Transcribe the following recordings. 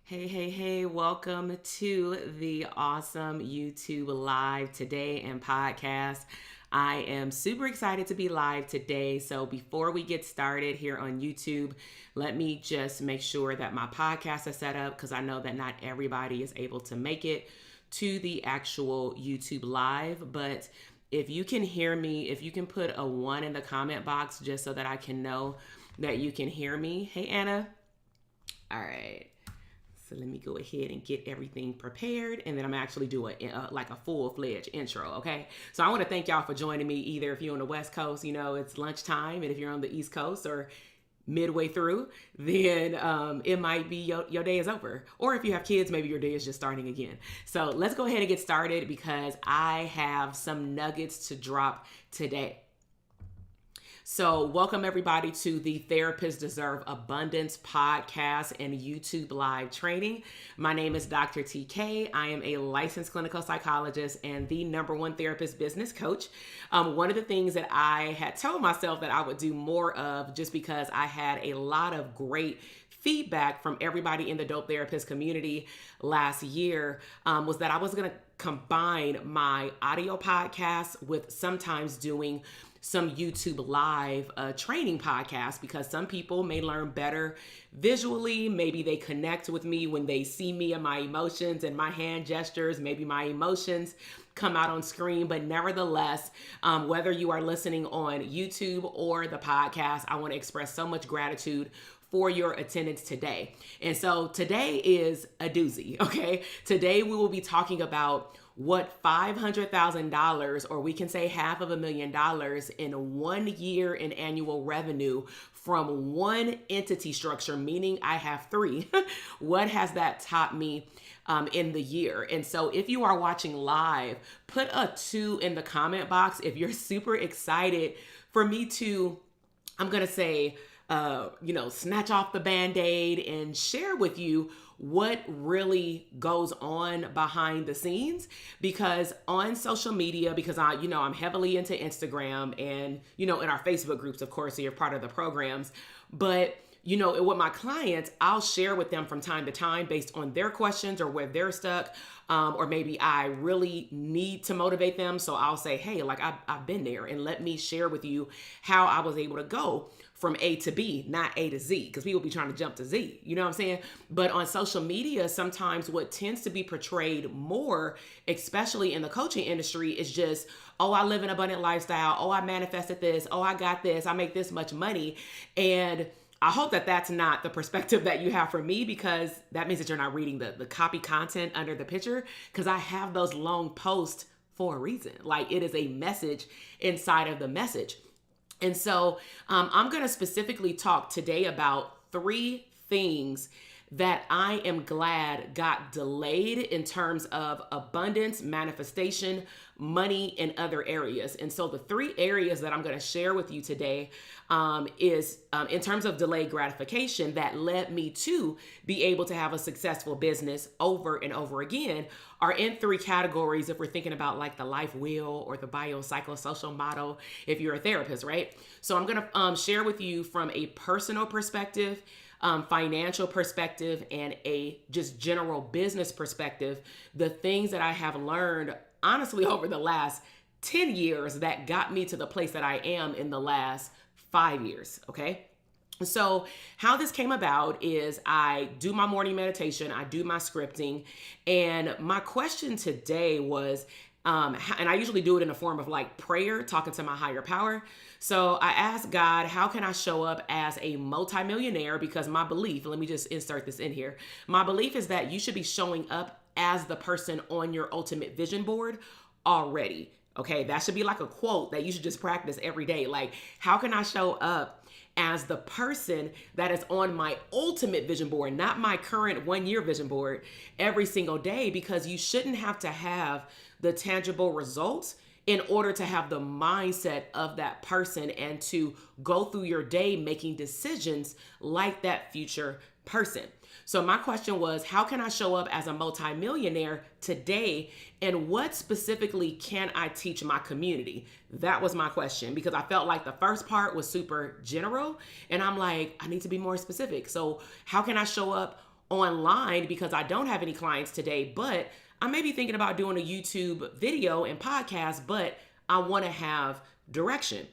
Hey, welcome to the awesome YouTube live today and podcast. I am super excited to be live today. So before we get started here on YouTube, let me just make sure that my podcast is set up because I know that not everybody is able to make it to the actual YouTube live. But if you can hear me, if you can put a 1 in the comment box just so that I can know that you can hear me. Hey, Anna. All right. So let me go ahead and get everything prepared, and then I'm actually do like a full-fledged intro, okay? So I want to thank y'all for joining me. Either if you're on the West Coast, it's lunchtime, and if you're on the East Coast or midway through, then it might be your day is over. Or if you have kids, maybe your day is just starting again. So let's go ahead and get started because I have some nuggets to drop today. So welcome everybody to the Therapists Deserve Abundance podcast and YouTube live training. My name is Dr. TK. I am a licensed clinical psychologist and the #1 therapist business coach. One of the things that I had told myself that I would do more of, just because I had a lot of great feedback from everybody in the Dope Therapist community last year, was that I was going to combine my audio podcast with sometimes doing some YouTube live training podcasts, because some people may learn better visually. Maybe they connect with me when they see me and my emotions and my hand gestures. Maybe my emotions come out on screen. But nevertheless, whether you are listening on YouTube or the podcast, I want to express so much gratitude for your attendance today. And so today is a doozy, okay? Today we will be talking about what $500,000, or we can say $500,000 in 1 year in annual revenue from one entity structure, meaning I have 3. What has that taught me in the year? And so if you are watching live, put a 2 in the comment box if you're super excited for me to, I'm going to say, snatch off the Band-Aid and share with you what really goes on behind the scenes. Because on social media, because I'm heavily into Instagram and, in our Facebook groups, of course, so you're part of the programs. But with my clients, I'll share with them from time to time based on their questions or where they're stuck. Or maybe I really need to motivate them. So I'll say, hey, like I've been there, and let me share with you how I was able to go from A to B, not A to Z, because people be trying to jump to Z, you know what I'm saying? But on social media, sometimes what tends to be portrayed more, especially in the coaching industry, is just, oh, I live an abundant lifestyle. Oh, I manifested this. Oh, I got this. I make this much money. And I hope that that's not the perspective that you have for me, because that means that you're not reading the copy content under the picture, because I have those long posts for a reason. Like, it is a message inside of the message. And so I'm going to specifically talk today about 3 things that I am glad got delayed in terms of abundance, manifestation, money, and other areas. And so the 3 areas that I'm going to share with you today is in terms of delayed gratification that led me to be able to have a successful business over and over again, are in 3 categories if we're thinking about like the life wheel or the biopsychosocial model if you're a therapist, right? So I'm going to share with you from a personal perspective, financial perspective, and a just general business perspective, the things that I have learned honestly over the last 10 years that got me to the place that I am in the last 5 years, okay? So how this came about is I do my morning meditation, I do my scripting, and my question today was, and I usually do it in a form of like prayer, talking to my higher power. So I asked God, how can I show up as a multimillionaire? Because my belief, let me just insert this in here. My belief is that you should be showing up as the person on your ultimate vision board already. Okay, that should be like a quote that you should just practice every day. Like, how can I show up as the person that is on my ultimate vision board, not my current 1-year vision board, every single day? Because you shouldn't have to have the tangible results in order to have the mindset of that person and to go through your day making decisions like that future person. So my question was, how can I show up as a multimillionaire today? And what specifically can I teach my community? That was my question, because I felt like the first part was super general. And I'm like, I need to be more specific. So how can I show up online because I don't have any clients today, but I may be thinking about doing a YouTube video and podcast, but I want to have direction.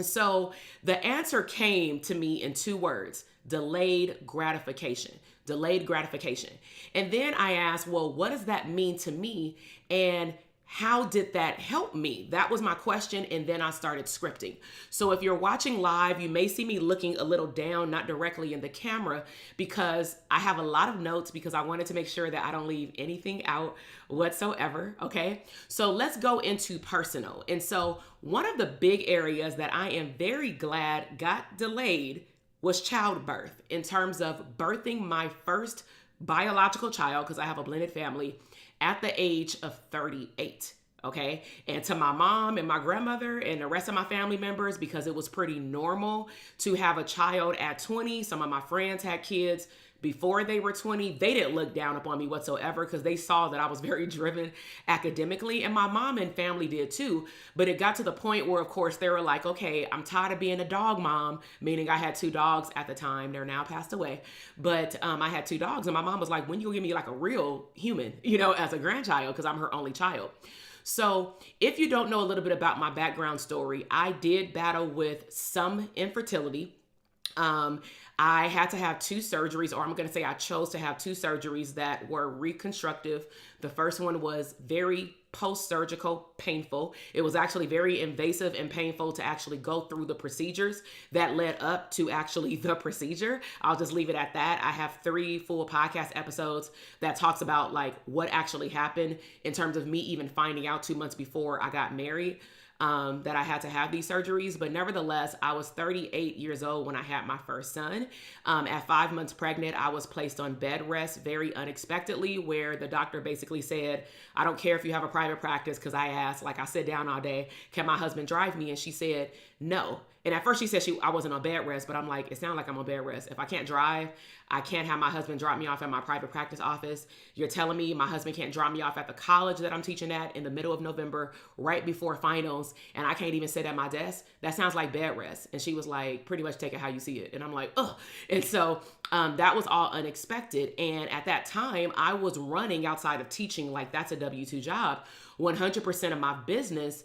So the answer came to me in two words: delayed gratification. Delayed gratification. And then I asked, well, what does that mean to me? And how did that help me? That was my question. And then I started scripting. So if you're watching live, you may see me looking a little down, not directly in the camera, because I have a lot of notes because I wanted to make sure that I don't leave anything out whatsoever. Okay. So let's go into personal. And so one of the big areas that I am very glad got delayed was childbirth, in terms of birthing my first biological child, because I have a blended family, at the age of 38. Okay. And to my mom and my grandmother and the rest of my family members, because it was pretty normal to have a child at 20. Some of my friends had kids before they were 20. They didn't look down upon me whatsoever because they saw that I was very driven academically, and my mom and family did too. But it got to the point where, of course, they were like, okay, I'm tired of being a dog mom, meaning I had two dogs at the time. They're now passed away. But I had two dogs, and my mom was like, when you give me like a real human, as a grandchild, because I'm her only child. So if you don't know a little bit about my background story, I did battle with some infertility. I had to have two surgeries, or I'm going to say I chose to have two surgeries that were reconstructive. The first one was very post-surgical, painful. It was actually very invasive and painful to actually go through the procedures that led up to actually the procedure. I'll just leave it at that. I have 3 full podcast episodes that talks about like what actually happened in terms of me even finding out 2 months before I got married. That I had to have these surgeries. But nevertheless, I was 38 years old when I had my first son. At 5 months pregnant, I was placed on bed rest very unexpectedly, where the doctor basically said, I don't care if you have a private practice, because I asked, like I sit down all day, can my husband drive me? And she said, no. And at first she said I wasn't on bed rest, but I'm like, it sounds like I'm on bed rest. If I can't drive, I can't have my husband drop me off at my private practice office. You're telling me my husband can't drop me off at the college that I'm teaching at in the middle of November, right before finals, and I can't even sit at my desk? That sounds like bed rest. And she was like, pretty much take it how you see it. And I'm like, ugh. And so that was all unexpected. And at that time, I was running outside of teaching, like that's a W-2 job. 100% of my business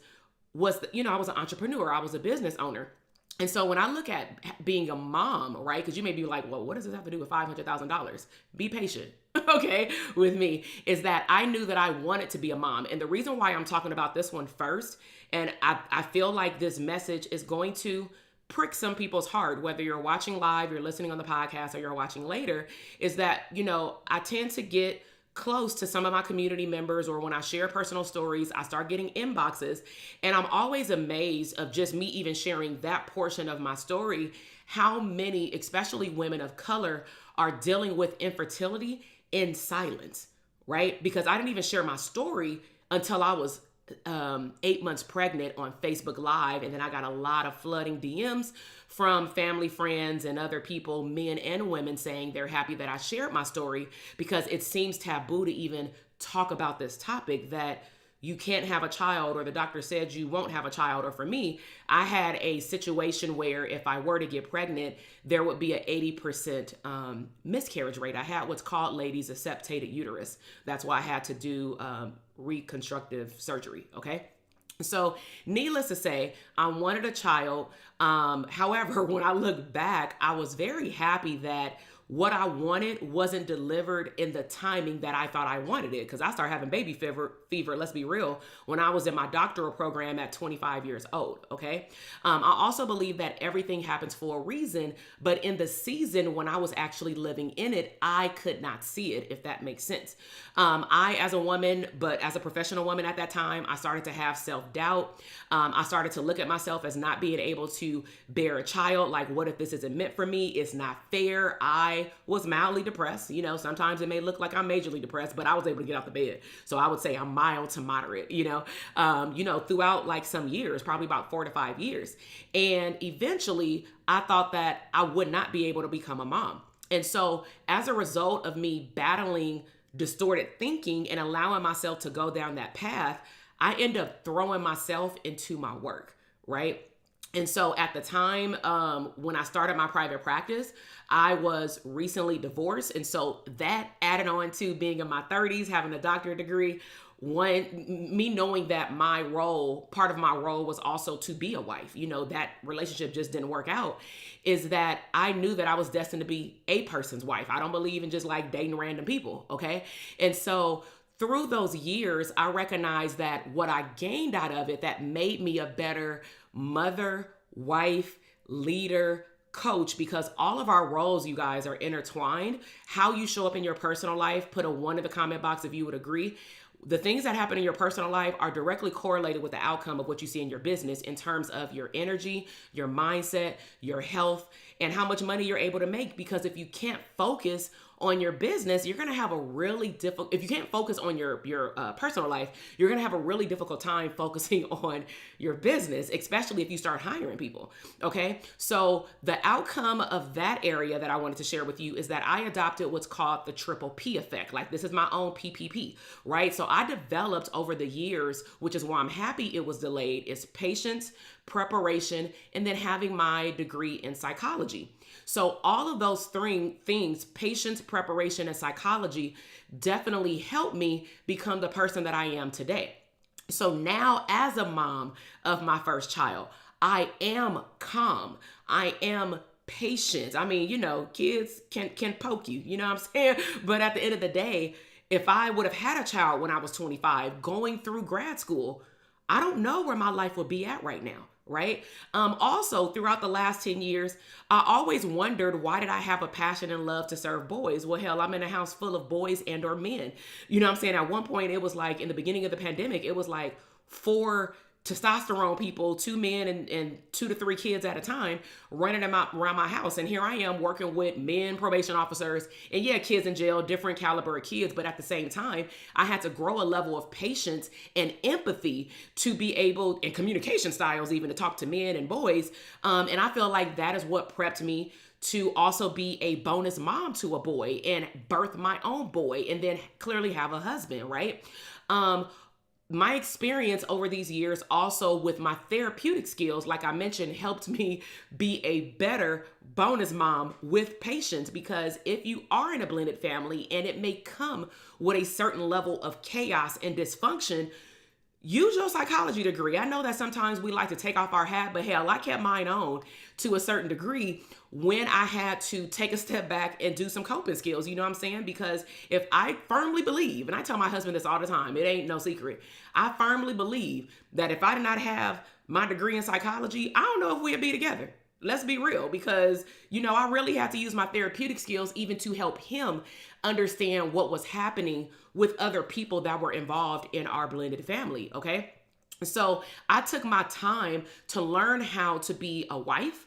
was, I was an entrepreneur. I was a business owner. And so when I look at being a mom, right, because you may be like, well, what does this have to do with $500,000? Be patient, okay, with me, is that I knew that I wanted to be a mom. And the reason why I'm talking about this one first, and I feel like this message is going to prick some people's heart, whether you're watching live, you're listening on the podcast, or you're watching later, is that, I tend to get close to some of my community members, or when I share personal stories, I start getting inboxes, and I'm always amazed of just me even sharing that portion of my story, how many, especially women of color, are dealing with infertility in silence, right? Because I didn't even share my story until I was 8 months pregnant on Facebook Live. And then I got a lot of flooding DMs from family, friends, and other people, men and women, saying they're happy that I shared my story, because it seems taboo to even talk about this topic, that you can't have a child, or the doctor said you won't have a child. Or for me, I had a situation where if I were to get pregnant, there would be an 80% miscarriage rate. I had what's called, ladies, a septated uterus. That's why I had to do reconstructive surgery, okay? So needless to say, I wanted a child. However, when I look back, I was very happy that what I wanted wasn't delivered in the timing that I thought I wanted it, because I started having baby fever, let's be real, when I was in my doctoral program at 25 years old, okay? I also believe that everything happens for a reason, but in the season when I was actually living in it, I could not see it, if that makes sense. I, as a woman, but as a professional woman at that time, I started to have self-doubt. I started to look at myself as not being able to bear a child. Like, what if this isn't meant for me? It's not fair. I was mildly depressed. Sometimes it may look like I'm majorly depressed, but I was able to get out the bed. So I would say I'm mild to moderate, throughout like some years, probably about 4 to 5 years. And eventually I thought that I would not be able to become a mom. And so as a result of me battling distorted thinking and allowing myself to go down that path, I end up throwing myself into my work, right? And so at the time, when I started my private practice, I was recently divorced. And so that added on to being in my 30s, having a doctorate degree, me knowing that part of my role was also to be a wife, that relationship just didn't work out, is that I knew that I was destined to be a person's wife. I don't believe in just like dating random people. Okay. And so through those years, I recognized that what I gained out of it that made me a better mother, wife, leader, coach, because all of our roles, you guys, are intertwined. How you show up in your personal life, put a 1 in the comment box if you would agree. The things that happen in your personal life are directly correlated with the outcome of what you see in your business in terms of your energy, your mindset, your health, and how much money you're able to make. Because if you can't focus on your business, you're going to have a really difficult, if you can't focus on your personal life, you're going to have a really difficult time focusing on your business, especially if you start hiring people. Okay. So the outcome of that area that I wanted to share with you is that I adopted what's called the triple P effect. Like, this is my own PPP, right? So I developed over the years, which is why I'm happy it was delayed, is patience, preparation, and then having my degree in psychology. So all of those three things, patience, preparation, and psychology, definitely helped me become the person that I am today. So now, as a mom of my first child, I am calm. I am patient. I mean, kids can poke you, you know what I'm saying? But at the end of the day, if I would have had a child when I was 25 going through grad school, I don't know where my life would be at right now. Right. Also, throughout the last 10 years, I always wondered, why did I have a passion and love to serve boys? Well, hell, I'm in a house full of boys and or men. You know what I'm saying? At one point, it was like in the beginning of the pandemic, it was like 4 testosterone people, 2 men and 2 to 3 kids at a time, running them out around my house. And here I am working with men, probation officers, and kids in jail, different caliber of kids. But at the same time, I had to grow a level of patience and empathy to be able, and communication styles even, to talk to men and boys. And I feel like that is what prepped me to also be a bonus mom to a boy and birth my own boy and then clearly have a husband, right? My experience over these years also with my therapeutic skills, like I mentioned, helped me be a better bonus mom with patience, because if you are in a blended family and it may come with a certain level of chaos and dysfunction, use your psychology degree. I know that sometimes we like to take off our hat, but hell, I kept mine on to a certain degree when I had to take a step back and do some coping skills. You know what I'm saying? Because if I firmly believe, and I tell my husband this all the time, it ain't no secret, I firmly believe that if I did not have my degree in psychology, I don't know if we'd be together. Let's be real, because, I really had to use my therapeutic skills even to help him understand what was happening with other people that were involved in our blended family. Okay. So I took my time to learn how to be a wife,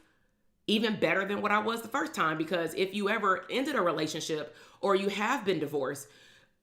even better than what I was the first time, because if you ever ended a relationship or you have been divorced,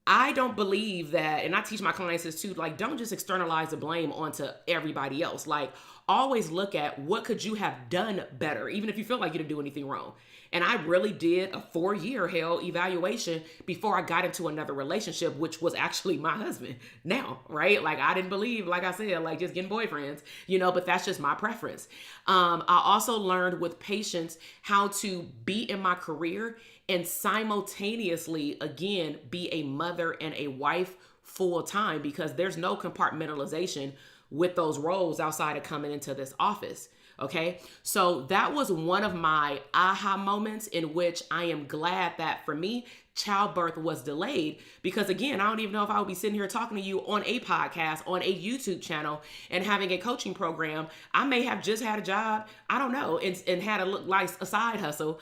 I don't believe that, and I teach my clients this too, like, don't just externalize the blame onto everybody else. Like, always look at what could you have done better, even if you feel like you didn't do anything wrong. And I really did a 4-year evaluation before I got into another relationship, which was actually my husband now, right? Like, I didn't believe, like I said, like just getting boyfriends, but that's just my preference. I also learned with patience how to be in my career and simultaneously, again, be a mother and a wife full time, because there's no compartmentalization with those roles outside of coming into this office. Okay. So that was one of my aha moments in which I am glad that for me, childbirth was delayed, because again, I don't even know if I would be sitting here talking to you on a podcast, on a YouTube channel, and having a coaching program. I may have just had a job, I don't know, and had a side hustle,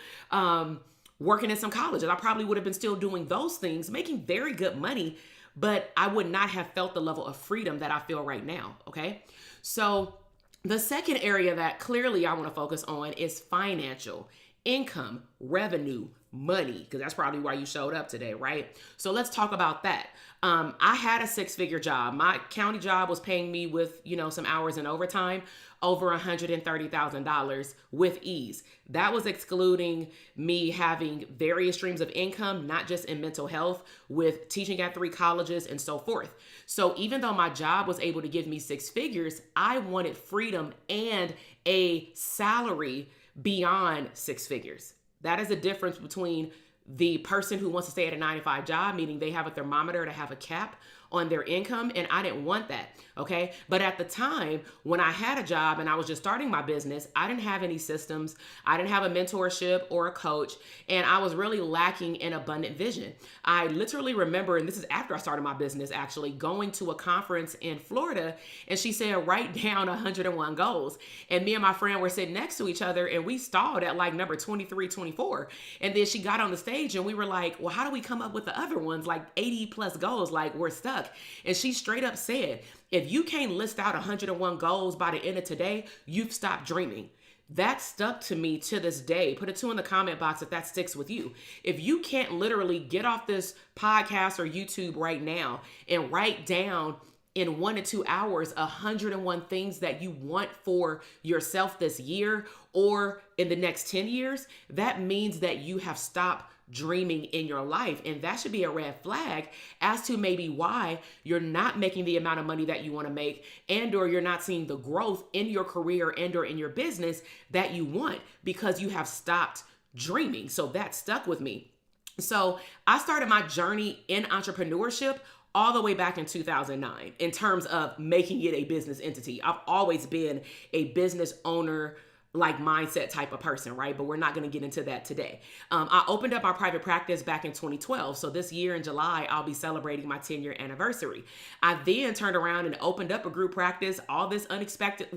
working in some colleges. I probably would have been still doing those things, making very good money, but I would not have felt the level of freedom that I feel right now. Okay. So the second area that clearly I want to focus on is financial. income, revenue, money, because that's probably why you showed up today, right? So let's talk about that. I had a 6-figure job. My county job was paying me with, some hours in overtime, over $130,000 with ease. That was excluding me having various streams of income, not just in mental health, with teaching at 3 colleges and so forth. So even though my job was able to give me 6 figures, I wanted freedom and a salary beyond 6 figures. That is the difference between the person who wants to stay at a 9-to-5 job, meaning they have a thermometer to have a cap on their income, and I didn't want that, okay? But at the time, when I had a job and I was just starting my business, I didn't have any systems, I didn't have a mentorship or a coach, and I was really lacking in abundant vision. I literally remember, and this is after I started my business actually, going to a conference in Florida, and she said, write down 101 goals. And me and my friend were sitting next to each other, and we stalled at like number 23, 24. And then she got on the stage, and we were like, well, how do we come up with the other ones? Like 80 plus goals, like we're stuck. And she straight up said, if you can't list out 101 goals by the end of today, you've stopped dreaming. That stuck to me to this day. Put a 2 in the comment box if that sticks with you. If you can't literally get off this podcast or YouTube right now and write down in 1 to 2 hours 101 things that you want for yourself this year or in the next 10 years, that means that you have stopped dreaming in your life. And that should be a red flag as to maybe why you're not making the amount of money that you want to make, and or you're not seeing the growth in your career and or in your business that you want, because you have stopped dreaming. So that stuck with me. So I started my journey in entrepreneurship all the way back in 2009 in terms of making it a business entity. I've always been a business owner like mindset type of person, right? But we're not going to get into that today. I opened up our private practice back in 2012. So this year in July, I'll be celebrating my 10-year anniversary. I then turned around and opened up a group practice, all this unexpected,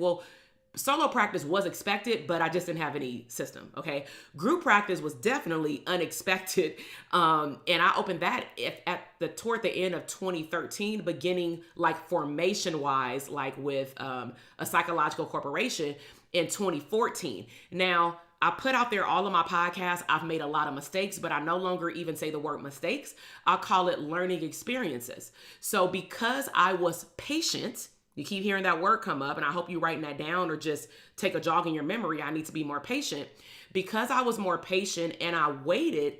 solo practice was expected, but I just didn't have any system, okay? Group practice was definitely unexpected. And I opened that toward the end of 2013, beginning like formation-wise, like with a psychological corporation in 2014. Now, I put out there all of my podcasts. I've made a lot of mistakes, but I no longer even say the word mistakes. I'll call it learning experiences. So because I was patient, you keep hearing that word come up, and I hope you're writing that down or just take a jog in your memory. I need to be more patient. Because I was more patient and I waited,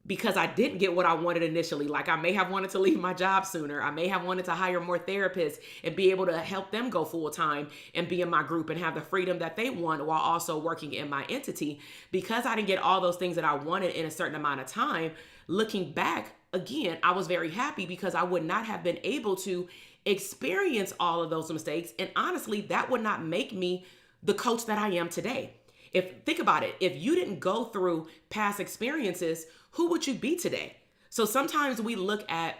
because I didn't get what I wanted initially. Like I may have wanted to leave my job sooner. I may have wanted to hire more therapists and be able to help them go full time and be in my group and have the freedom that they want while also working in my entity. Because I didn't get all those things that I wanted in a certain amount of time, looking back, again, I was very happy because I would not have been able to experience all of those mistakes. And honestly, that would not make me the coach that I am today. Think about it, if you didn't go through past experiences, who would you be today? So sometimes we look at,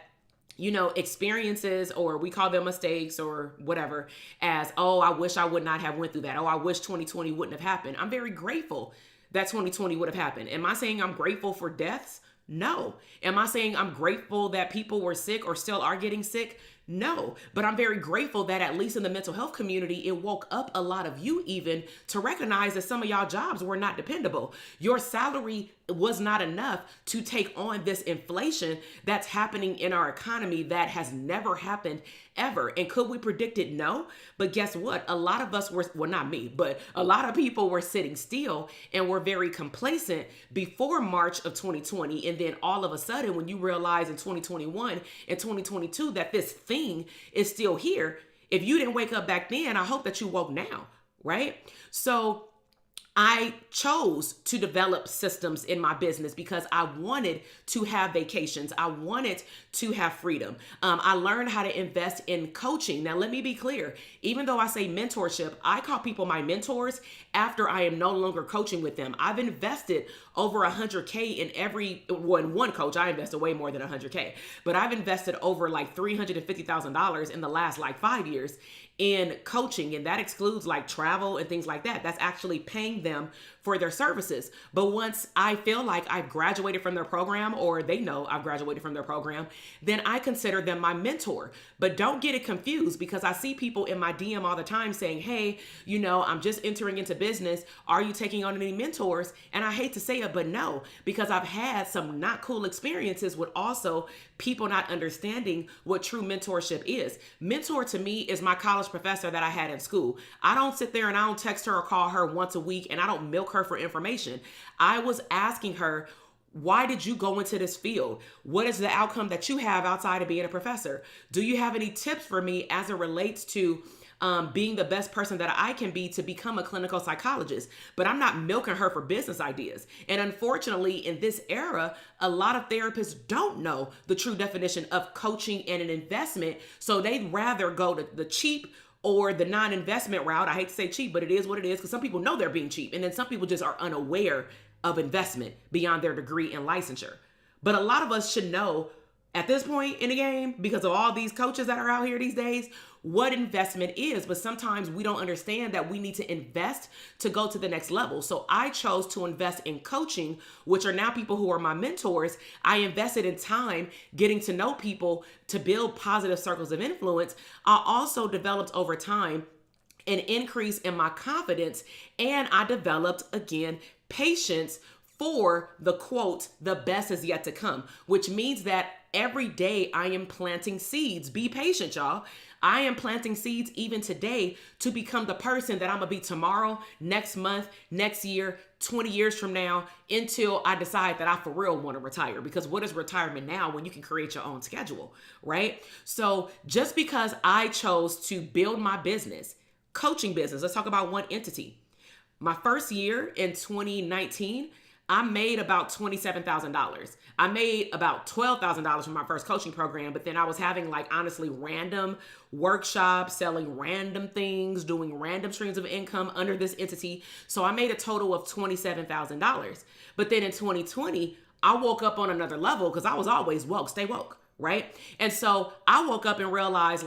experiences, or we call them mistakes or whatever, as, oh, I wish I would not have went through that. Oh, I wish 2020 wouldn't have happened. I'm very grateful that 2020 would have happened. Am I saying I'm grateful for deaths? No. Am I saying I'm grateful that people were sick or still are getting sick? No, but I'm very grateful that at least in the mental health community, it woke up a lot of you even to recognize that some of y'all jobs were not dependable. Your salary was not enough to take on this inflation that's happening in our economy that has never happened ever. And could we predict it? No. But guess what? A lot of us were, well, not me, but a lot of people were sitting still and were very complacent before March of 2020. And then all of a sudden, when you realize in 2021 and 2022 that this thing is still here, if you didn't wake up back then, I hope that you woke now, right? So I chose to develop systems in my business because I wanted to have vacations. I wanted to have freedom. I learned how to invest in coaching. Now, let me be clear. Even though I say mentorship, I call people my mentors after I am no longer coaching with them. I've invested over 100K in one coach. I invested way more than 100K, but I've invested over like $350,000 in the last like 5 years in coaching. And that excludes like travel and things like that. That's actually paying them for their services. But once I feel like I've graduated from their program, or they know I've graduated from their program, then I consider them my mentor. But don't get it confused, because I see people in my DM all the time saying, hey, I'm just entering into business. Are you taking on any mentors? And I hate to say it, but no, because I've had some not cool experiences with also people not understanding what true mentorship is. Mentor to me is my college professor that I had in school. I don't sit there and I don't text her or call her once a week, and I don't milk her for information. I was asking her, why did you go into this field? What is the outcome that you have outside of being a professor? Do you have any tips for me as it relates to being the best person that I can be to become a clinical psychologist? But I'm not milking her for business ideas. And unfortunately, in this era, a lot of therapists don't know the true definition of coaching and an investment. So they'd rather go to the cheap or the non-investment route. I hate to say cheap, but it is what it is, because some people know they're being cheap. And then some people just are unaware of investment beyond their degree and licensure. But a lot of us should know at this point in the game, because of all these coaches that are out here these days, what investment is. But sometimes we don't understand that we need to invest to go to the next level. So I chose to invest in coaching, which are now people who are my mentors. I invested in time getting to know people to build positive circles of influence. I also developed over time an increase in my confidence, and I developed, again, patience for the quote, the best is yet to come, which means that every day I am planting seeds. Be patient, y'all. I am planting seeds even today to become the person that I'm gonna be tomorrow, next month, next year, 20 years from now, until I decide that I for real want to retire. Because what is retirement now when you can create your own schedule, right? So just because I chose to build my business, coaching business, let's talk about one entity. My first year in 2019, I made about $27,000. I made about $12,000 from my first coaching program, but then I was having honestly random workshops, selling random things, doing random streams of income under this entity. So I made a total of $27,000. But then in 2020, I woke up on another level, because I was always woke, stay woke, right? And so I woke up and realized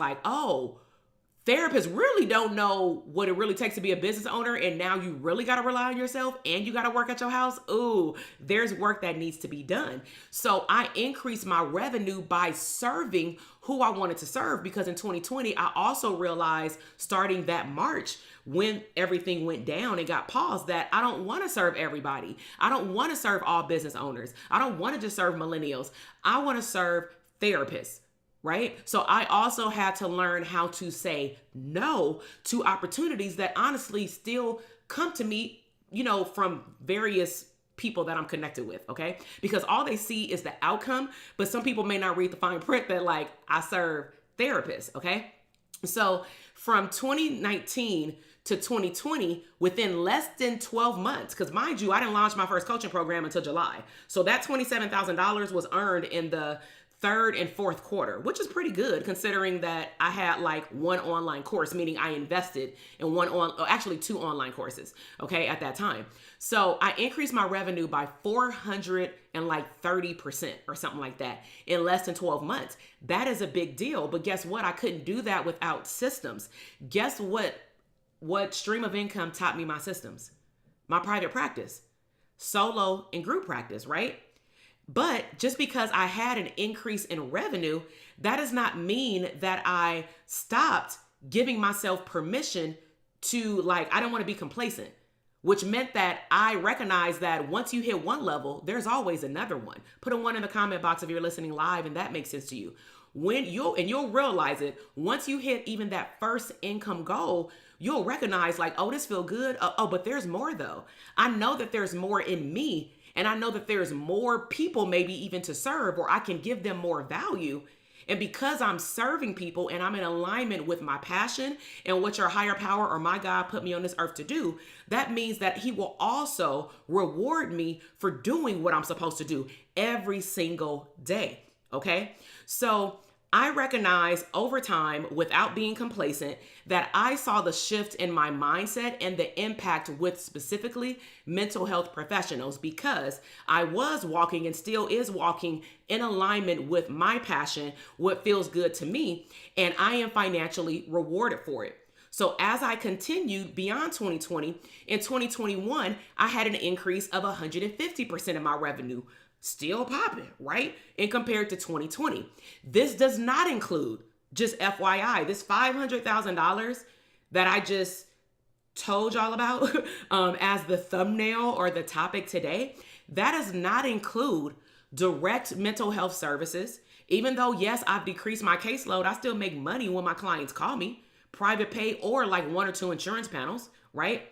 therapists really don't know what it really takes to be a business owner. And now you really got to rely on yourself, and you got to work at your house. Ooh, there's work that needs to be done. So I increased my revenue by serving who I wanted to serve, because in 2020, I also realized, starting that March, when everything went down and got paused, that I don't want to serve everybody. I don't want to serve all business owners. I don't want to just serve millennials. I want to serve therapists. Right? So I also had to learn how to say no to opportunities that honestly still come to me, from various people that I'm connected with. Okay. Because all they see is the outcome, but some people may not read the fine print that I serve therapists. Okay. So from 2019 to 2020, within less than 12 months, because mind you, I didn't launch my first coaching program until July. So that $27,000 was earned in the third and fourth quarter, which is pretty good considering that I had one online course, meaning I invested in two online courses, okay, at that time. So I increased my revenue by 430% or something like that in less than 12 months. That is a big deal. But guess what? I couldn't do that without systems. Guess what stream of income taught me my systems? My private practice, solo and group practice, right? But just because I had an increase in revenue, that does not mean that I stopped giving myself permission to I don't want to be complacent, which meant that I recognized that once you hit one level, there's always another one. Put a 1 in the comment box if you're listening live and that makes sense to you. You'll realize it once you hit even that first income goal. You'll recognize oh, this feel good. Oh, but there's more though. I know that there's more in me. And I know that there's more people maybe even to serve, or I can give them more value. And because I'm serving people and I'm in alignment with my passion and what your higher power or my God put me on this earth to do, that means that he will also reward me for doing what I'm supposed to do every single day. Okay. So I recognize over time, without being complacent, that I saw the shift in my mindset and the impact with specifically mental health professionals, because I was walking and still is walking in alignment with my passion, what feels good to me, and I am financially rewarded for it. So as I continued beyond 2020, in 2021, I had an increase of 150% in my revenue. Still popping, right? And compared to 2020. This does not include, just FYI, this $500,000 that I just told y'all about as the thumbnail or the topic today. That does not include direct mental health services. Even though, yes, I've decreased my caseload, I still make money when my clients call me, private pay or like 1 or 2 insurance panels, right?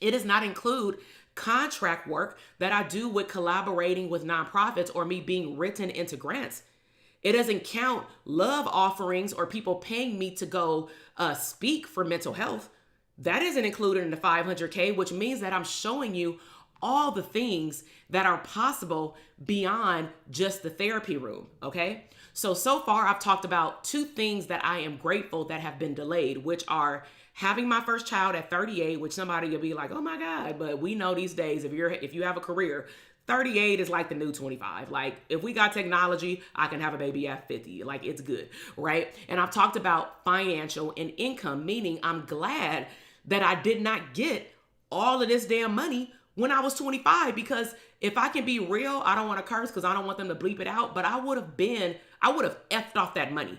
It does not include contract work that I do with collaborating with nonprofits or me being written into grants. It doesn't count love offerings or people paying me to go speak for mental health. That isn't included in the 500K, which means that I'm showing you all the things that are possible beyond just the therapy room, okay? So far I've talked about 2 things that I am grateful that have been delayed, which are having my first child at 38, which somebody will be like, oh my God, but we know these days, if you have a career, 38 is like the new 25. Like if we got technology, I can have a baby at 50. Like it's good, right? And I've talked about financial and income, meaning I'm glad that I did not get all of this damn money when I was 25, because if I can be real, I don't want to curse because I don't want them to bleep it out, but I would have effed off that money.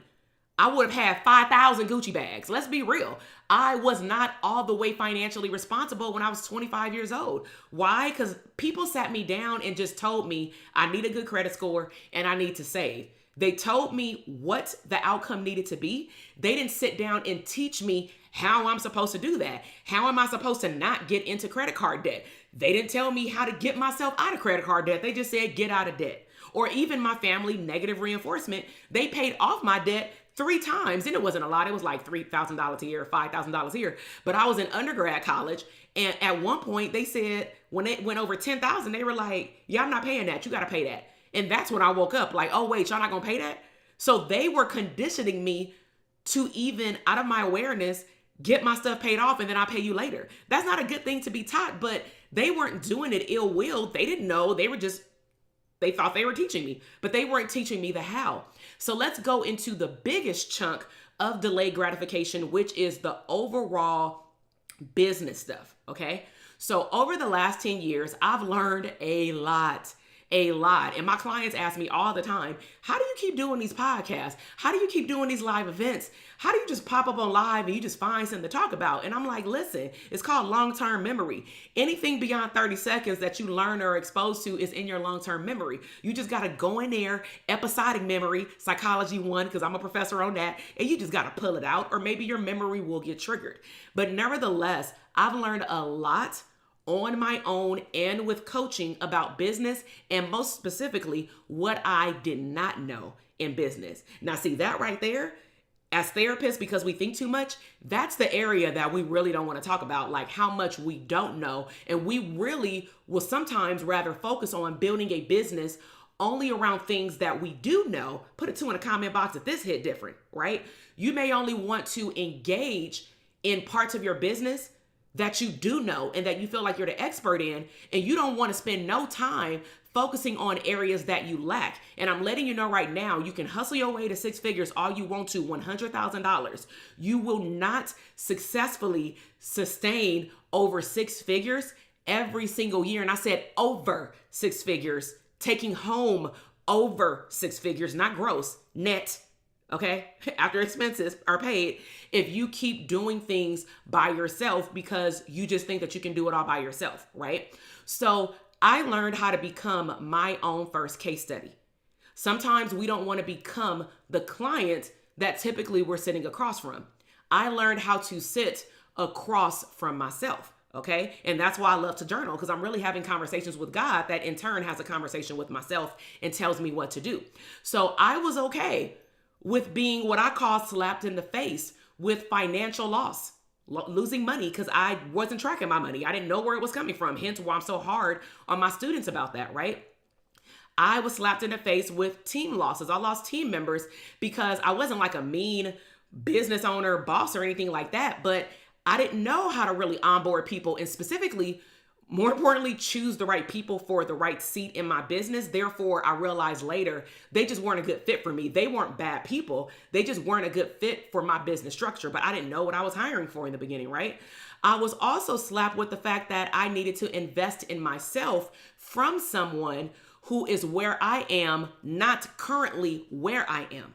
I would have had 5,000 Gucci bags. Let's be real. I was not all the way financially responsible when I was 25 years old. Why? Because people sat me down and just told me I need a good credit score and I need to save. They told me what the outcome needed to be. They didn't sit down and teach me how I'm supposed to do that. How am I supposed to not get into credit card debt? They didn't tell me how to get myself out of credit card debt. They just said, get out of debt. Or even my family negative reinforcement, they paid off my debt 3 times. And it wasn't a lot. It was like $3,000 a year, $5,000 a year. But I was in undergrad college. And at one point they said, when it went over 10,000, they were like, yeah, I'm not paying that. You got to pay that. And that's when I woke up like, oh wait, y'all not going to pay that? So they were conditioning me to, even out of my awareness, get my stuff paid off and then I'll pay you later. That's not a good thing to be taught, but they weren't doing it ill-will. They didn't know. They thought they were teaching me, but they weren't teaching me the how. So let's go into the biggest chunk of delayed gratification, which is the overall business stuff, okay? So over the last 10 years, I've learned a lot. And my clients ask me all the time, how do you keep doing these podcasts? How do you keep doing these live events? How do you just pop up on live and you just find something to talk about? And I'm like, listen, it's called long-term memory. Anything beyond 30 seconds that you learn or are exposed to is in your long-term memory. You just got to go in there, episodic memory, psychology 1, because I'm a professor on that, and you just got to pull it out, or maybe your memory will get triggered. But nevertheless, I've learned a lot on my own and with coaching about business, and most specifically, what I did not know in business. Now, see that right there, as therapists, because we think too much, that's the area that we really don't want to talk about, like how much we don't know. And we really will sometimes rather focus on building a business only around things that we do know. Put a 2 in the comment box if this hit different, right? You may only want to engage in parts of your business that you do know and that you feel like you're the expert in, and you don't want to spend no time focusing on areas that you lack. And I'm letting you know right now, you can hustle your way to 6 figures all you want to, $100,000. You will not successfully sustain over 6 figures every single year. And I said over 6 figures, taking home over 6 figures, not gross, net. Okay, after expenses are paid, if you keep doing things by yourself because you just think that you can do it all by yourself, right? So I learned how to become my own first case study. Sometimes we don't want to become the client that typically we're sitting across from. I learned how to sit across from myself. Okay. And that's why I love to journal, because I'm really having conversations with God that in turn has a conversation with myself and tells me what to do. So I was okay with being what I call slapped in the face with financial loss, losing money, because I wasn't tracking my money. I didn't know where it was coming from. Hence why I'm so hard on my students about that, right? I was slapped in the face with team losses. I lost team members because I wasn't like a mean business owner, boss, or anything like that, but I didn't know how to really onboard people, and specifically, more importantly, choose the right people for the right seat in my business. Therefore, I realized later they just weren't a good fit for me. They weren't bad people. They just weren't a good fit for my business structure, but I didn't know what I was hiring for in the beginning, right? I was also slapped with the fact that I needed to invest in myself from someone who is where I am, not currently where I am.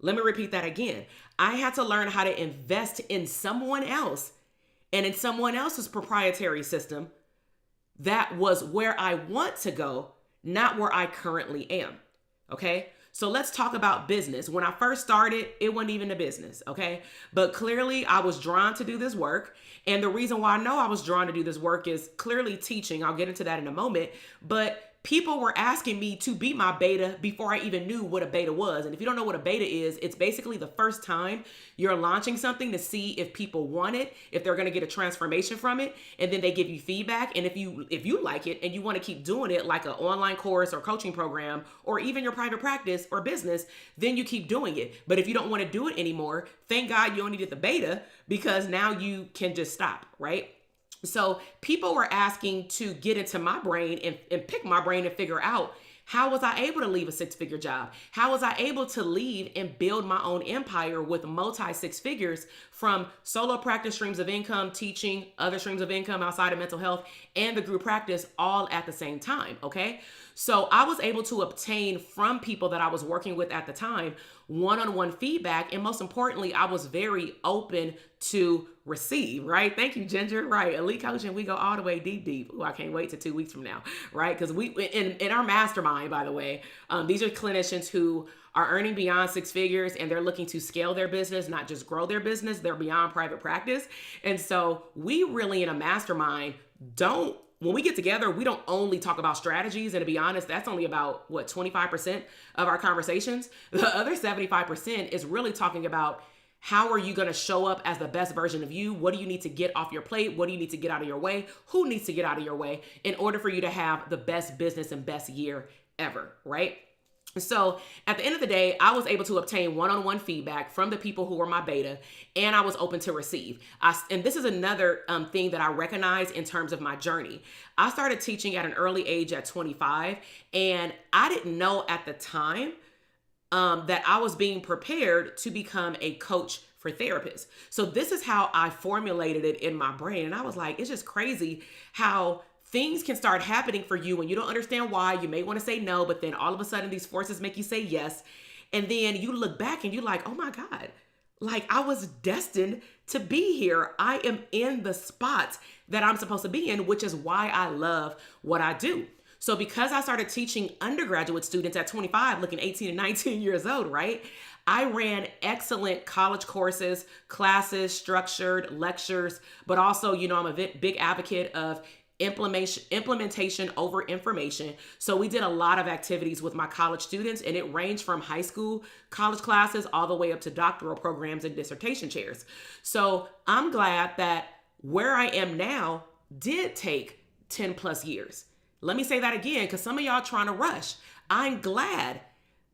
Let me repeat that again. I had to learn how to invest in someone else and in someone else's proprietary system that was where I want to go, not where I currently am. Okay. So let's talk about business. When I first started, it wasn't even a business. Okay. But clearly I was drawn to do this work. And the reason why I know I was drawn to do this work is clearly teaching. I'll get into that in a moment. But people were asking me to be my beta before I even knew what a beta was. And if you don't know what a beta is, it's basically the first time you're launching something to see if people want it, if they're going to get a transformation from it, and then they give you feedback. And if you like it and you want to keep doing it, like an online course or coaching program, or even your private practice or business, then you keep doing it. But if you don't want to do it anymore, thank God you only did the beta, because now you can just stop, right? So people were asking to get into my brain and pick my brain and figure out, how was I able to leave a six-figure job? How was I able to leave and build my own empire with multi-six figures from solo practice streams of income, teaching, other streams of income outside of mental health, and the group practice all at the same time, okay? So I was able to obtain from people that I was working with at the time one-on-one feedback. And most importantly, I was very open to receive, right? Thank you, Ginger. Right. Elite coaching, we go all the way deep. Ooh, I can't wait to 2 weeks from now, right? Because we, in our mastermind, by the way, these are clinicians who are earning beyond six figures and they're looking to scale their business, not just grow their business. They're beyond private practice. And so we really, in a mastermind, when we get together, we don't only talk about strategies. And to be honest, that's only about 25% of our conversations. The other 75% is really talking about, how are you going to show up as the best version of you? What do you need to get off your plate? What do you need to get out of your way? Who needs to get out of your way in order for you to have the best business and best year ever, right? So at the end of the day, I was able to obtain one-on-one feedback from the people who were my beta, and I was open to receive. And this is another thing that I recognize in terms of my journey. I started teaching at an early age at 25, and I didn't know at the time that I was being prepared to become a coach for therapists. So this is how I formulated it in my brain. And I was like, it's just crazy how things can start happening for you when you don't understand why. You may want to say no, but then all of a sudden these forces make you say yes. And then you look back and you're like, oh my God, like I was destined to be here. I am in the spot that I'm supposed to be in, which is why I love what I do. So because I started teaching undergraduate students at 25, looking 18 and 19 years old, right? I ran excellent college courses, classes, structured lectures, but also, I'm a big advocate of implementation over information. So we did a lot of activities with my college students, and it ranged from high school college classes all the way up to doctoral programs and dissertation chairs. So I'm glad that where I am now did take 10 plus years. Let me say that again, because some of y'all trying to rush. I'm glad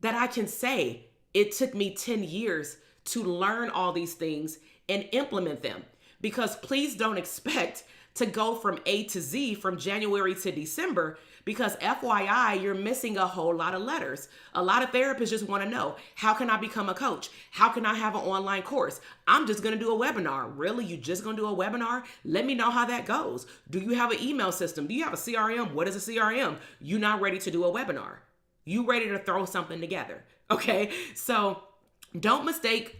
that I can say it took me 10 years to learn all these things and implement them, because please don't expect to go from A to Z from January to December, because FYI, you're missing a whole lot of letters. A lot of therapists just want to know, how can I become a coach? How can I have an online course? I'm just going to do a webinar. Really? You just going to do a webinar? Let me know how that goes. Do you have an email system? Do you have a CRM? What is a CRM? You're not ready to do a webinar. You ready to throw something together. Okay. So don't mistake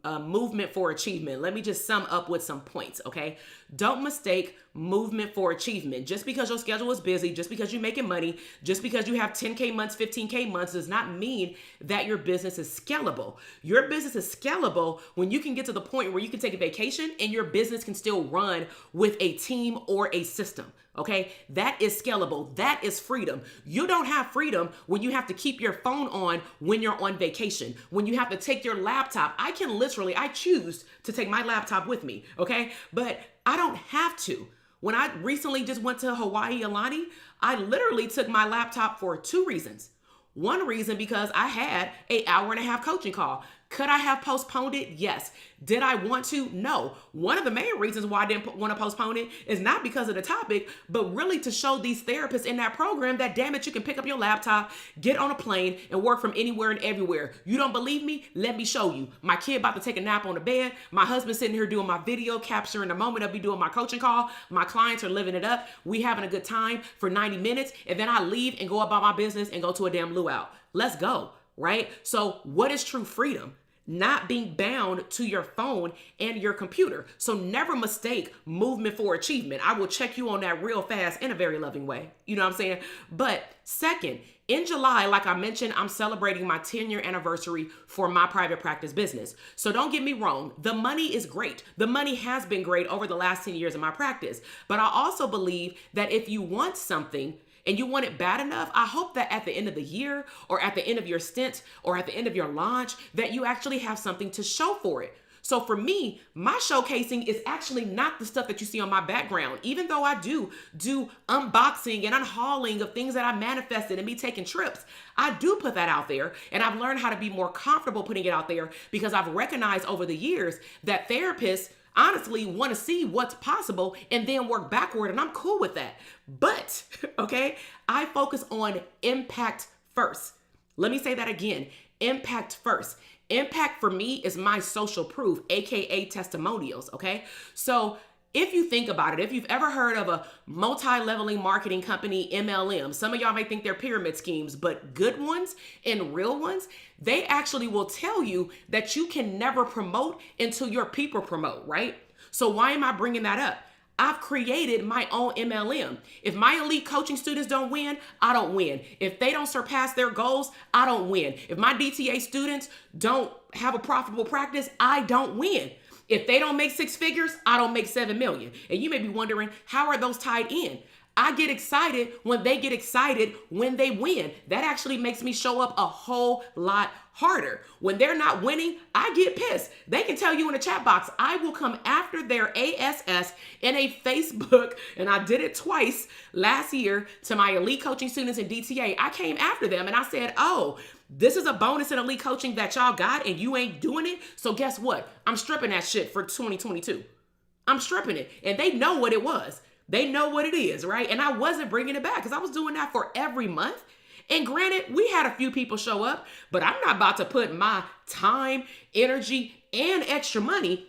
movement for achievement. Let me just sum up with some points, okay? Don't mistake movement for achievement. Just because your schedule is busy, just because you're making money, just because you have 10K months, 15K months does not mean that your business is scalable. Your business is scalable when you can get to the point where you can take a vacation and your business can still run with a team or a system. Okay, that is scalable. That is freedom. You don't have freedom when you have to keep your phone on when you're on vacation, when you have to take your laptop. I choose to take my laptop with me, okay? But I don't have to When I recently just went to Hawaii, Alani, I literally took my laptop for 2 reasons. One reason, because I had an hour and a half coaching call. Could I have postponed it? Yes. Did I want to? No. One of the main reasons why I didn't want to postpone it is not because of the topic, but really to show these therapists in that program that, damn it, you can pick up your laptop, get on a plane, and work from anywhere and everywhere. You don't believe me? Let me show you. My kid about to take a nap on the bed. My husband sitting here doing my video, capturing the moment of me doing my coaching call. My clients are living it up. We having a good time for 90 minutes, and then I leave and go about my business and go to a damn luau. Let's go. Right? So what is true freedom? Not being bound to your phone and your computer. So never mistake movement for achievement. I will check you on that real fast in a very loving way. You know what I'm saying? But second, in July, like I mentioned, I'm celebrating my 10-year anniversary for my private practice business. So don't get me wrong. The money is great. The money has been great over the last 10 years of my practice. But I also believe that if you want something, and you want it bad enough, I hope that at the end of the year or at the end of your stint or at the end of your launch, that you actually have something to show for it. So for me, my showcasing is actually not the stuff that you see on my background. Even though I do unboxing and unhauling of things that I manifested and me taking trips, I do put that out there. And I've learned how to be more comfortable putting it out there because I've recognized over the years that therapists honestly want to see what's possible and then work backward. And I'm cool with that. But, okay, I focus on impact first. Let me say that again. Impact first. Impact for me is my social proof, AKA testimonials. Okay. So if you think about it, if you've ever heard of a multi-leveling marketing company, MLM, some of y'all may think they're pyramid schemes, but good ones and real ones, they actually will tell you that you can never promote until your people promote, right? So why am I bringing that up? I've created my own MLM. If my elite coaching students don't win, I don't win. If they don't surpass their goals, I don't win. If my DTA students don't have a profitable practice, I don't win. If they don't make 6 figures, I don't make 7 million. And you may be wondering, how are those tied in? I get excited when they get excited when they win. That actually makes me show up a whole lot harder. When they're not winning, I get pissed. They can tell you in the chat box, I will come after their ASS in a Facebook, and I did it twice last year to my elite coaching students in DTA. I came after them and I said, oh, this is a bonus in elite coaching that y'all got and you ain't doing it. So guess what? I'm stripping that shit for 2022. I'm stripping it. And they know what it was. They know what it is, right? And I wasn't bringing it back because I was doing that for every month. And granted, we had a few people show up, but I'm not about to put my time, energy, and extra money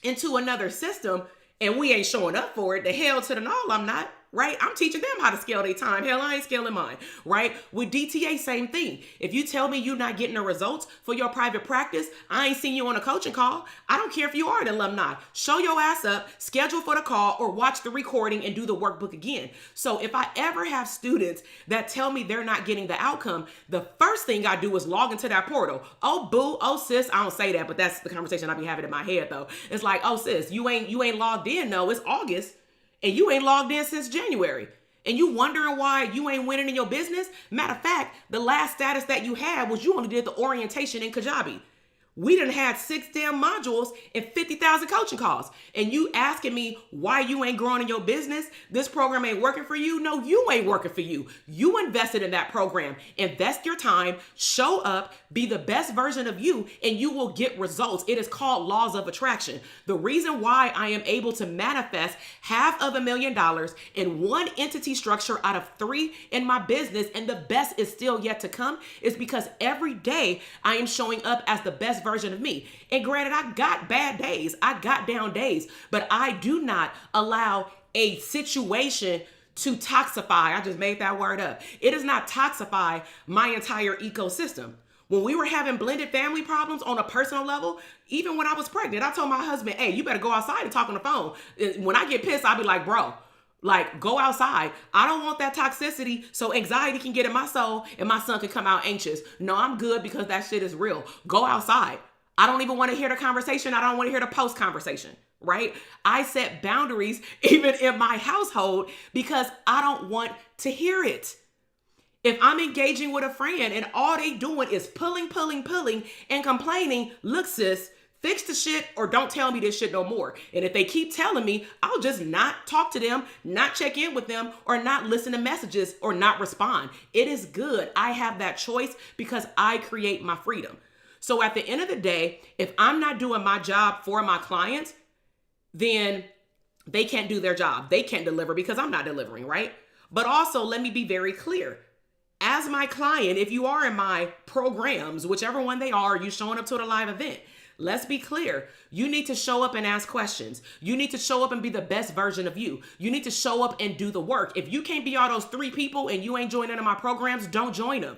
into another system and we ain't showing up for it. The hell to the no, I'm not. Right? I'm teaching them how to scale their time. Hell, I ain't scaling mine. Right? With DTA, same thing. If you tell me you're not getting the results for your private practice, I ain't seen you on a coaching call. I don't care if you are an alumni. Show your ass up, schedule for the call, or watch the recording and do the workbook again. So if I ever have students that tell me they're not getting the outcome, the first thing I do is log into that portal. Oh, boo. Oh, sis. I don't say that, but that's the conversation I be having in my head, though. It's like, oh, sis, you ain't logged in. No, it's August. And you ain't logged in since January. And you wondering why you ain't winning in your business? Matter of fact, the last status that you had was you only did the orientation in Kajabi. We done had 6 damn modules and 50,000 coaching calls. And you asking me why you ain't growing in your business? This program ain't working for you? No, you ain't working for you. You invested in that program. Invest your time, show up, be the best version of you, and you will get results. It is called laws of attraction. The reason why I am able to manifest $500,000 in one entity structure out of 3 in my business, and the best is still yet to come, is because every day I am showing up as the best version of me. And granted, I got bad days, I got down days, but I do not allow a situation to toxify. I just made that word up. It does not toxify my entire ecosystem. When we were having blended family problems on a personal level, even when I was pregnant, I told my husband, hey, you better go outside and talk on the phone. When I get pissed, I'll be like, bro, like, go outside. I don't want that toxicity so anxiety can get in my soul and my son can come out anxious. No, I'm good because that shit is real. Go outside. I don't even want to hear the conversation. I don't want to hear the post conversation, right? I set boundaries even in my household because I don't want to hear it. If I'm engaging with a friend and all they doing is pulling and complaining, look, sis, Fix the shit or don't tell me this shit no more. And if they keep telling me, I'll just not talk to them, not check in with them, or not listen to messages or not respond. It is good. I have that choice because I create my freedom. So at the end of the day, if I'm not doing my job for my clients, then they can't do their job. They can't deliver because I'm not delivering, right? But also, let me be very clear. As my client, if you are in my programs, whichever one they are, you showing up to the live event, let's be clear. You need to show up and ask questions. You need to show up and be the best version of you. You need to show up and do the work. If you can't be all those 3 people and you ain't joining my programs, don't join them.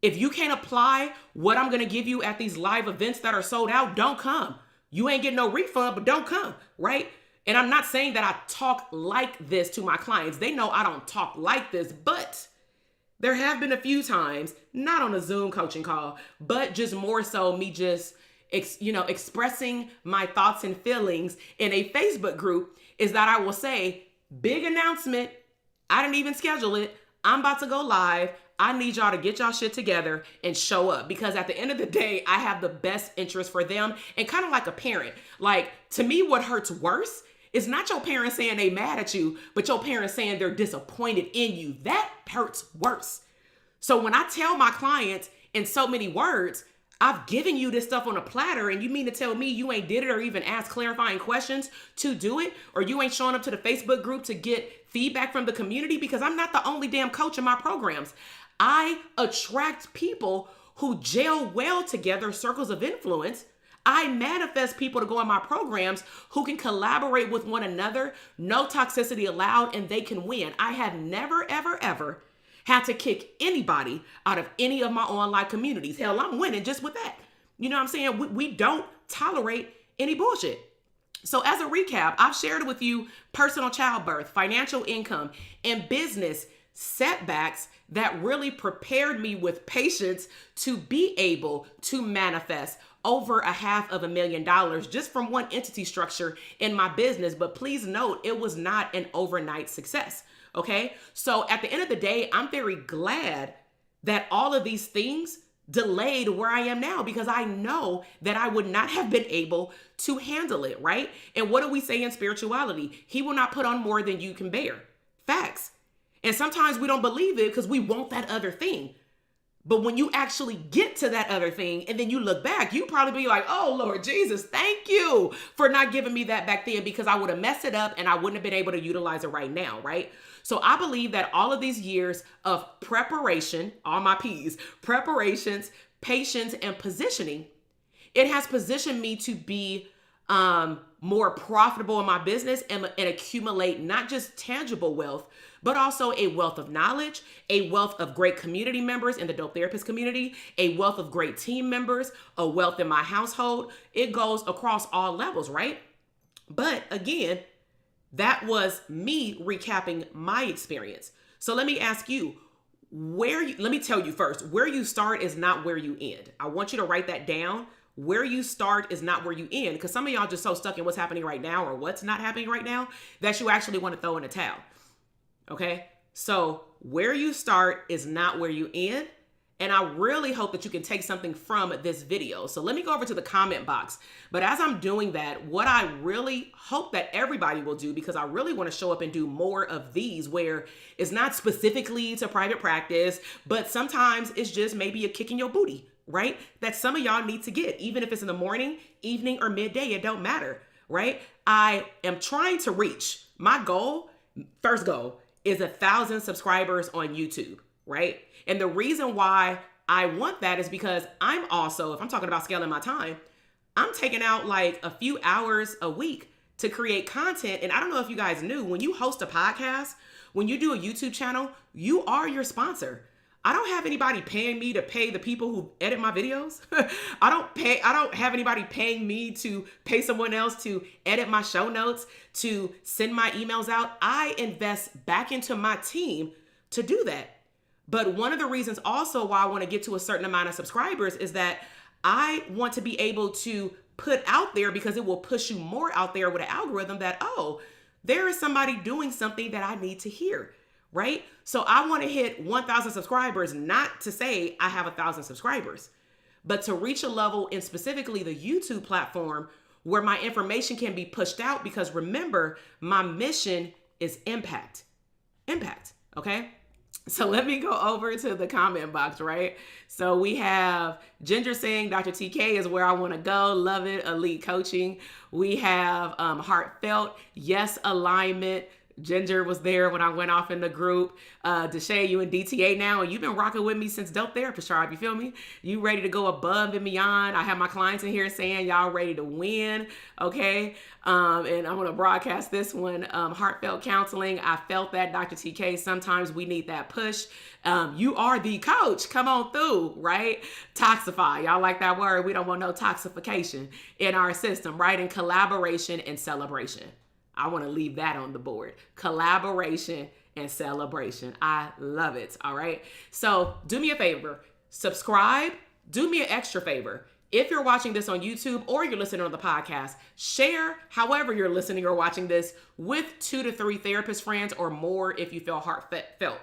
If you can't apply what I'm going to give you at these live events that are sold out, don't come. You ain't getting no refund, but don't come, right? And I'm not saying that I talk like this to my clients. They know I don't talk like this, but there have been a few times, not on a Zoom coaching call, but just more so me just expressing my thoughts and feelings in a Facebook group, is that I will say, big announcement. I didn't even schedule it. I'm about to go live. I need y'all to get y'all shit together and show up, because at the end of the day, I have the best interest for them. And kind of like a parent, like, to me, what hurts worse is not your parents saying they mad at you, but your parents saying they're disappointed in you. That hurts worse. So when I tell my clients in so many words, I've given you this stuff on a platter, and you mean to tell me you ain't did it or even asked clarifying questions to do it, or you ain't showing up to the Facebook group to get feedback from the community? Because I'm not the only damn coach in my programs. I attract people who gel well together, circles of influence. I manifest people to go in my programs who can collaborate with one another, no toxicity allowed, and they can win. I have never, ever, ever had to kick anybody out of any of my online communities. Hell, I'm winning just with that. You know what I'm saying? We don't tolerate any bullshit. So as a recap, I've shared with you personal childbirth, financial income, and business setbacks that really prepared me with patience to be able to manifest over $500,000 just from one entity structure in my business. But please note, it was not an overnight success. Okay. So at the end of the day, I'm very glad that all of these things delayed where I am now, because I know that I would not have been able to handle it. Right. And what do we say in spirituality? He will not put on more than you can bear. Facts. And sometimes we don't believe it because we want that other thing. But when you actually get to that other thing and then you look back, you probably be like, oh, Lord Jesus, thank you for not giving me that back then, because I would have messed it up and I wouldn't have been able to utilize it right now, right? So I believe that all of these years of preparation, all my P's, preparations, patience, and positioning, it has positioned me to be more profitable in my business and accumulate not just tangible wealth, but also a wealth of knowledge, a wealth of great community members in the Dope Therapist community, a wealth of great team members, a wealth in my household. It goes across all levels, right? But again, that was me recapping my experience. So let me ask you, let me tell you first, where you start is not where you end. I want you to write that down. Where you start is not where you end, because some of y'all just so stuck in what's happening right now or what's not happening right now that you actually want to throw in the towel. Okay, so where you start is not where you end. And I really hope that you can take something from this video. So let me go over to the comment box. But as I'm doing that, what I really hope that everybody will do, because I really want to show up and do more of these where it's not specifically to private practice, but sometimes it's just maybe a kick in your booty, right? That some of y'all need to get, even if it's in the morning, evening, or midday, it don't matter, right? I am trying to reach my goal. First goal is 1,000 subscribers on YouTube, right? And the reason why I want that is because I'm also, if I'm talking about scaling my time, I'm taking out like a few hours a week to create content. And I don't know if you guys knew, when you host a podcast, when you do a YouTube channel, you are your sponsor. I don't have anybody paying me to pay the people who edit my videos. I don't have anybody paying me to pay someone else to edit my show notes, to send my emails out. I invest back into my team to do that. But one of the reasons also why I want to get to a certain amount of subscribers is that I want to be able to put out there, because it will push you more out there with an algorithm that, oh, there is somebody doing something that I need to hear, right? So I want to hit 1,000 subscribers, not to say I have 1,000 subscribers, but to reach a level in specifically the YouTube platform where my information can be pushed out, because remember, my mission is impact. Impact, okay? So let me go over to the comment box, right? So we have Ginger saying Dr. TK is where I want to go. Love it. Elite coaching. We have heartfelt. Yes, alignment. Ginger was there when I went off in the group. Deshay, you in DTA now, and you've been rocking with me since Dope Therapist Tribe. You feel me? You ready to go above and beyond. I have my clients in here saying y'all ready to win. Okay. And I'm going to broadcast this one. Heartfelt counseling. I felt that, Dr. TK. Sometimes we need that push. You are the coach. Come on through, right? Toxify. Y'all like that word? We don't want no toxification in our system, right? And collaboration and celebration. I want to leave that on the board. Collaboration and celebration. I love it. All right. So do me a favor. Subscribe. Do me an extra favor. If you're watching this on YouTube or you're listening on the podcast, share however you're listening or watching this with 2 to 3 therapist friends or more if you feel heartfelt.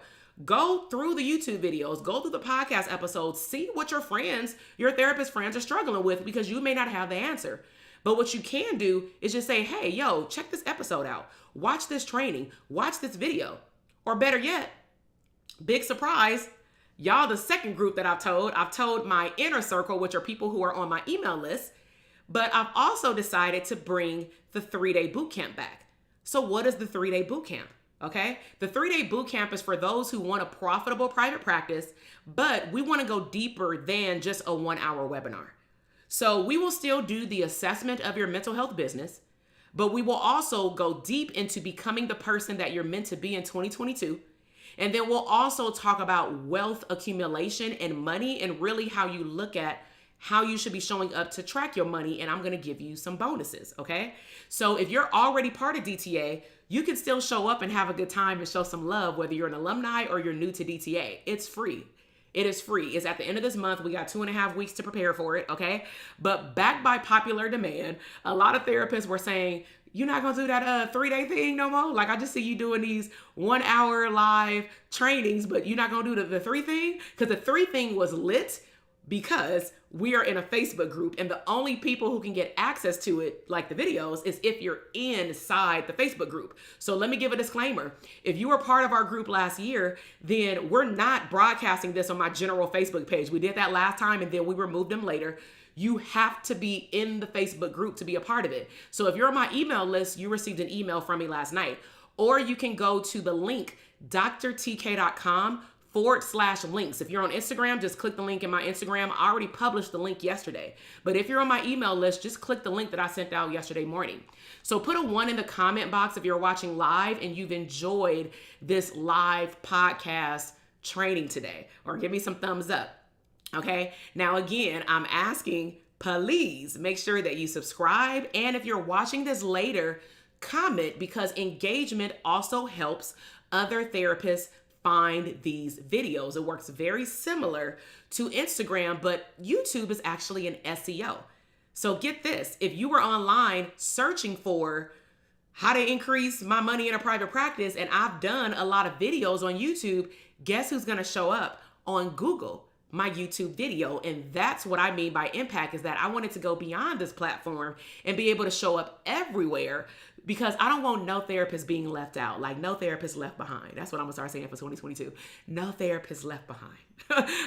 Go through the YouTube videos, go through the podcast episodes, see what your friends, your therapist friends are struggling with, because you may not have the answer. But what you can do is just say, hey, yo, check this episode out. Watch this training. Watch this video. Or better yet, big surprise, y'all, the second group that I've told my inner circle, which are people who are on my email list, but I've also decided to bring the 3-day boot camp back. So what is the 3-day boot camp? Okay. The 3-day boot camp is for those who want a profitable private practice, but we want to go deeper than just a 1-hour webinar. So we will still do the assessment of your mental health business, but we will also go deep into becoming the person that you're meant to be in 2022. And then we'll also talk about wealth accumulation and money, and really how you look at how you should be showing up to track your money. And I'm going to give you some bonuses. Okay. So if you're already part of DTA, you can still show up and have a good time and show some love, whether you're an alumni or you're new to DTA. It's free. It is free. It's at the end of this month. We got 2.5 weeks to prepare for it. Okay. But backed by popular demand, a lot of therapists were saying, you're not going to do that 3-day thing no more. Like, I just see you doing these 1-hour live trainings, but you're not going to do the 3 thing. Because the 3 thing was lit because we are in a Facebook group, and the only people who can get access to it, like the videos, is if you're inside the Facebook group. So let me give a disclaimer. If you were part of our group last year, then we're not broadcasting this on my general Facebook page. We did that last time, and then we removed them later. You have to be in the Facebook group to be a part of it. So if you're on my email list, you received an email from me last night, or you can go to the link, drtk.com/links. If you're on Instagram, just click the link in my Instagram. I already published the link yesterday. But if you're on my email list, just click the link that I sent out yesterday morning. So put a 1 in the comment box if you're watching live and you've enjoyed this live podcast training today, or give me some thumbs up. Okay. Now, again, I'm asking, please make sure that you subscribe. And if you're watching this later, comment, because engagement also helps other therapists find these videos. It works very similar to Instagram, but YouTube is actually an SEO. So get this, if you were online searching for how to increase my money in a private practice, and I've done a lot of videos on YouTube, guess who's going to show up on Google? My YouTube video. And that's what I mean by impact, is that I wanted to go beyond this platform and be able to show up everywhere, because I don't want no therapist being left out, like no therapist left behind. That's what I'm gonna start saying for 2022. No therapist left behind.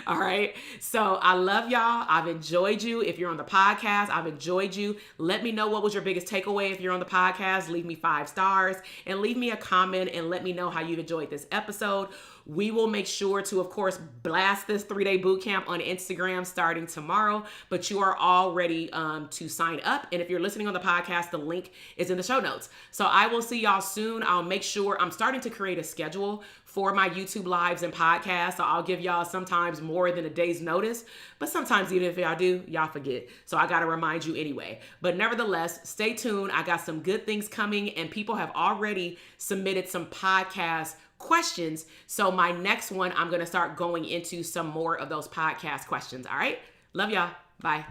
All right. So I love y'all. I've enjoyed you. If you're on the podcast, I've enjoyed you. Let me know what was your biggest takeaway. If you're on the podcast, leave me 5 stars and leave me a comment and let me know how you've enjoyed this episode. We will make sure to, of course, blast this 3-day boot camp on Instagram starting tomorrow, but you are all ready to sign up. And if you're listening on the podcast, the link is in the show notes. So I will see y'all soon. I'll make sure I'm starting to create a schedule for my YouTube lives and podcasts. So I'll give y'all sometimes more than a day's notice, but sometimes even if y'all do, y'all forget. So I got to remind you anyway. But nevertheless, stay tuned. I got some good things coming, and people have already submitted some podcast questions. So my next one, I'm going to start going into some more of those podcast questions. All right. Love y'all. Bye.